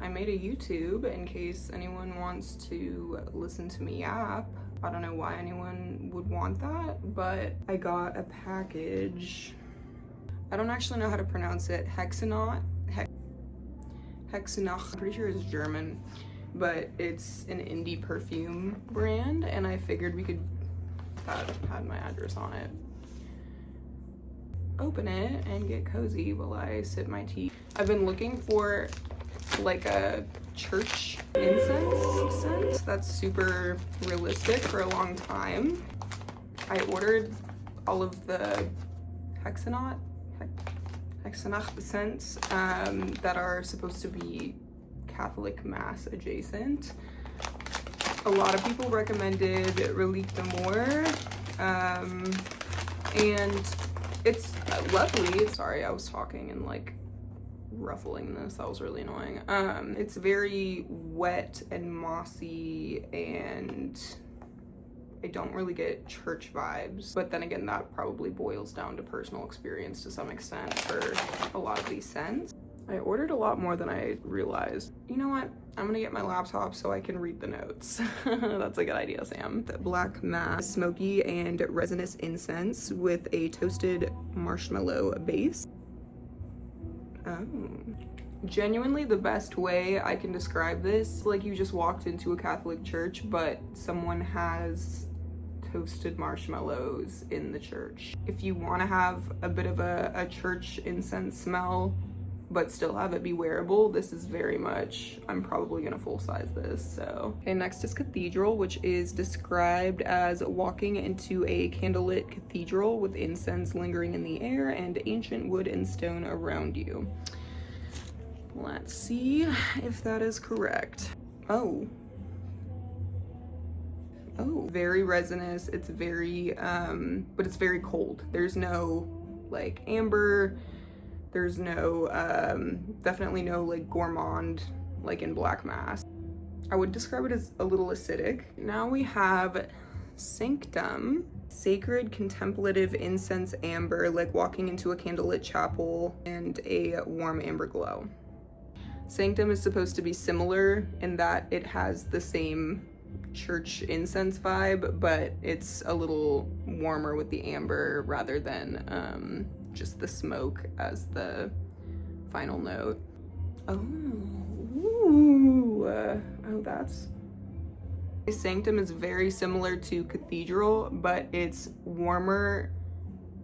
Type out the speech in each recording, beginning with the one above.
I made a YouTube in case anyone wants to listen to me yap. I don't know why anyone would want that, but I got a package. I don't actually know how to pronounce it. Hexennacht. Hexennacht. I'm pretty sure it's German, but it's an indie perfume brand, and I figured we could had my address on it. Open it and get cozy while I sip my tea. I've been looking for like a church incense scent that's super realistic for a long time. I ordered all of the Hexennacht scents that are supposed to be Catholic Mass adjacent. A lot of people recommended Relique d'Amour, and it's lovely. Sorry, I was talking and like ruffling this. That was really annoying. It's very wet and mossy, and I don't really get church vibes. But then again, that probably boils down to personal experience to some extent for a lot of these scents. I ordered a lot more than I realized. You know what? I'm gonna get my laptop so I can read the notes. That's a good idea, Sam. The Black Mass smoky and resinous incense with a toasted marshmallow base. Oh. Genuinely the best way I can describe this, like you just walked into a Catholic church, but someone has toasted marshmallows in the church. If you want to have a bit of a church incense smell, but still have it be wearable, this is very much, I'm probably gonna full size this, so. Okay, next is Cathedral, which is described as walking into a candlelit cathedral with incense lingering in the air and ancient wood and stone around you. Let's see if that is correct. Oh, very resinous. It's very, but it's very cold. There's no like amber. There's no, definitely no like gourmand like in Black Mass. I would describe it as a little acidic. Now we have Sanctum, sacred contemplative incense amber, like walking into a candlelit chapel, and a warm amber glow. Sanctum is supposed to be similar in that it has the same church incense vibe, but it's a little warmer with the amber rather than just the smoke as the final note. Oh, that's... Sanctum is very similar to Cathedral, but it's warmer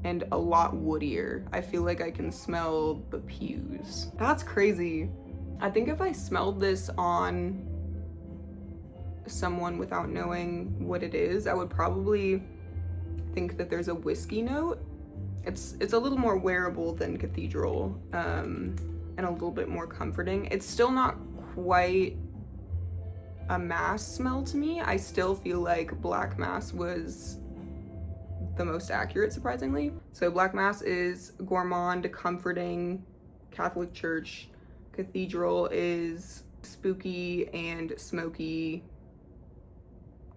and a lot woodier. I feel like I can smell the pews. That's crazy. I think if I smelled this on someone without knowing what it is, I would probably think that there's a whiskey note. It's a little more wearable than Cathedral, and a little bit more comforting. It's still not quite a Mass smell to me. I still feel like Black Mass was the most accurate, surprisingly. So Black Mass is gourmand, comforting, Catholic church. Cathedral is spooky and smoky,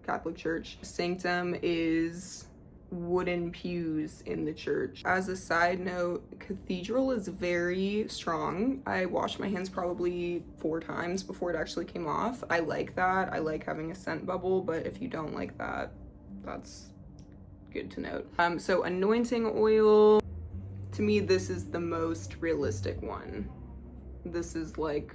Catholic church. Sanctum is wooden pews in the church. As a side note, Cathedral is very strong. I washed my hands probably 4 times before it actually came off. I like that. I like having a scent bubble, but if you don't like that, that's good to note. So anointing oil, to me, this is the most realistic one. This is like,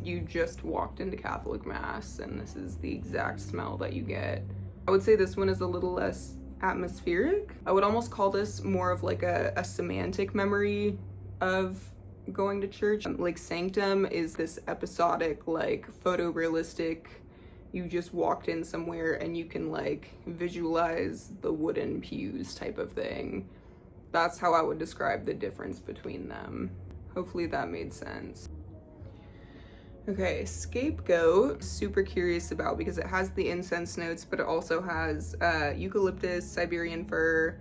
you just walked into Catholic Mass and this is the exact smell that you get. I would say this one is a little less atmospheric. I would almost call this more of like a semantic memory of going to church. Like Sanctum is this episodic, like photorealistic, you just walked in somewhere and you can like visualize the wooden pews type of thing. That's how I would describe the difference between them. Hopefully that made sense. Okay, Scapegoat, super curious about because it has the incense notes, but it also has eucalyptus, Siberian fir,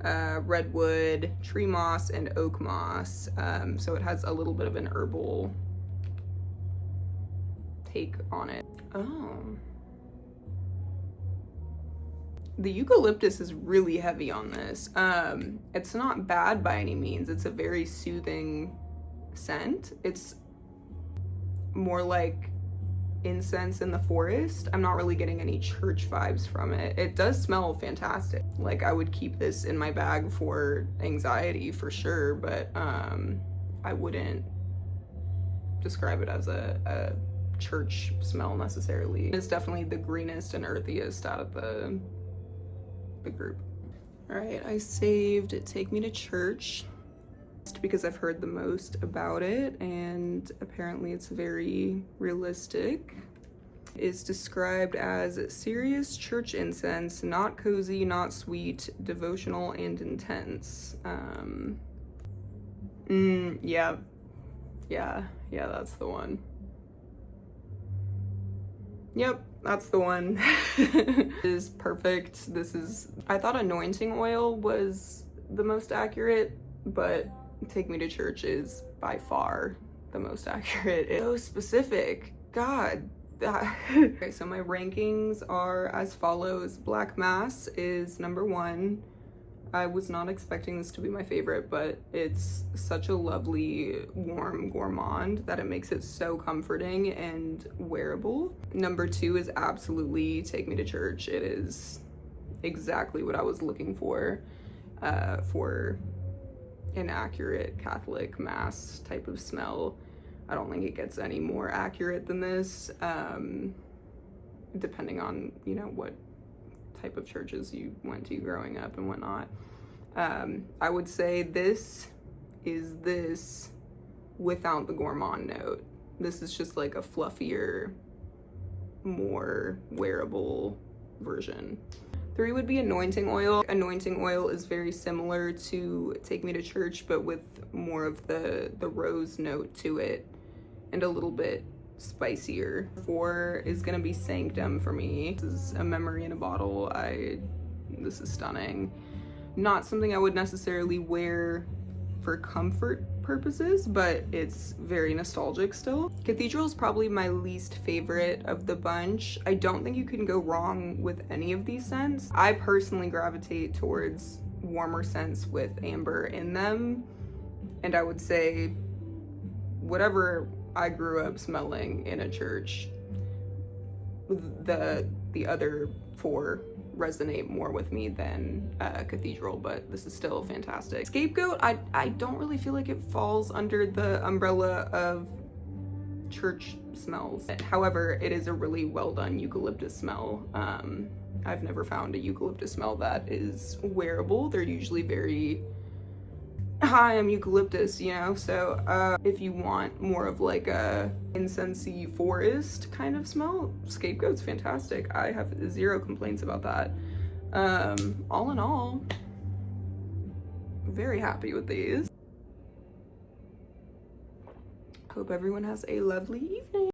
redwood, tree moss, and oak moss. So it has a little bit of an herbal take on it. Oh. The eucalyptus is really heavy on this. It's not bad by any means. It's a very soothing scent. It's more like incense in the forest. I'm not really getting any church vibes from it. It does smell fantastic. Like, I would keep this in my bag for anxiety for sure, but I wouldn't describe it as a church smell necessarily. It's definitely the greenest and earthiest out of the group. All right, I saved Take Me to Church because I've heard the most about it, and apparently it's very realistic. It's described as serious church incense, not cozy, not sweet, devotional, and intense. Yeah, that's the one. Yep, that's the one. This is perfect. I thought anointing oil was the most accurate, but Take Me to Church is by far the most accurate. It's so specific. God. Okay, so my rankings are as follows. Black Mass is number 1. I was not expecting this to be my favorite, but it's such a lovely, warm gourmand that it makes it so comforting and wearable. Number 2 is absolutely Take Me to Church. It is exactly what I was looking for an accurate Catholic Mass type of smell. I don't think it gets any more accurate than this, depending on, you know, what type of churches you went to growing up and whatnot. I would say this is this without the gourmand note. This is just like a fluffier, more wearable version. 3 would be anointing oil. Anointing oil is very similar to Take Me to Church, but with more of the rose note to it and a little bit spicier. 4 is gonna be Sanctum for me. This is a memory in a bottle. This is stunning. Not something I would necessarily wear for comfort purposes, but it's very nostalgic still. Cathedral is probably my least favorite of the bunch. I don't think you can go wrong with any of these scents. I personally gravitate towards warmer scents with amber in them, and I would say whatever I grew up smelling in a church, the other 4 resonate more with me than Cathedral, but this is still fantastic. Scapegoat, I don't really feel like it falls under the umbrella of church smells. However, it is a really well done eucalyptus smell. I've never found a eucalyptus smell that is wearable. They're usually very, hi, I'm eucalyptus, you know? So if you want more of like a incensey forest kind of smell, Scapegoat's fantastic. I have 0 complaints about that. All in all, very happy with these. Hope everyone has a lovely evening.